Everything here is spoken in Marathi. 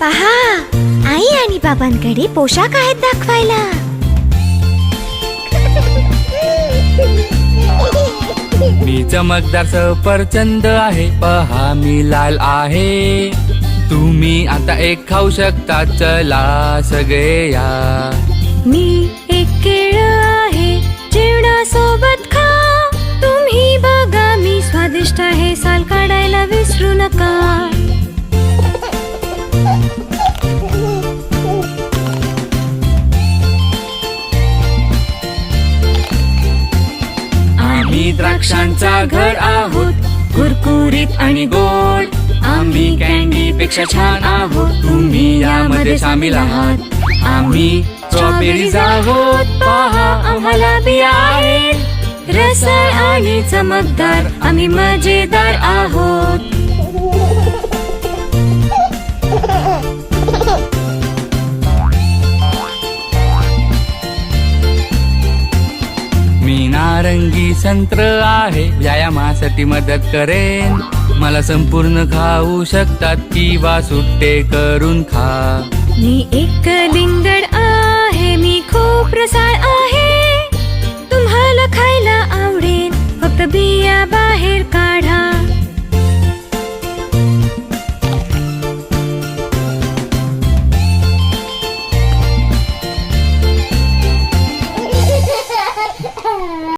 पहा, आई आणि बाबांकडे पोशाख आहेत दाखवायला. मी चमकदार सफरचंद आहे, पहा मी लाल आहे. तुम्ही आता एक खाऊ शकता, चला सगळे या. मी एक केळ आहे, जेवणासोबत खा. तुम्ही बघा मी स्वादिष्ट आहे, साल काढायला विसरू नका. आम्ही द्राक्षांचा घर आहोत, कुरकुरीत आणि गोड. आम्ही कॅन्डी पेक्षा छान आहोत, तुम्ही यामध्ये सामील आहात. आम्ही स्ट्रॉबेरीज आहोत, पहा आम्हाला बिया आहेत. रसाळ आणि चमकदार, आम्ही मजेदार आहोत. मी नारंगी संत्र आहे, व्यायामासाठी मदत करेन. मला संपूर्ण खाऊ शकतात किंवा सुट्टे करून खा. मी एक लिंगड आहे, मी खूप रसाळ आहे. तुम्हाला खायला आवडेल, फक्त बिया बाहेर काढा.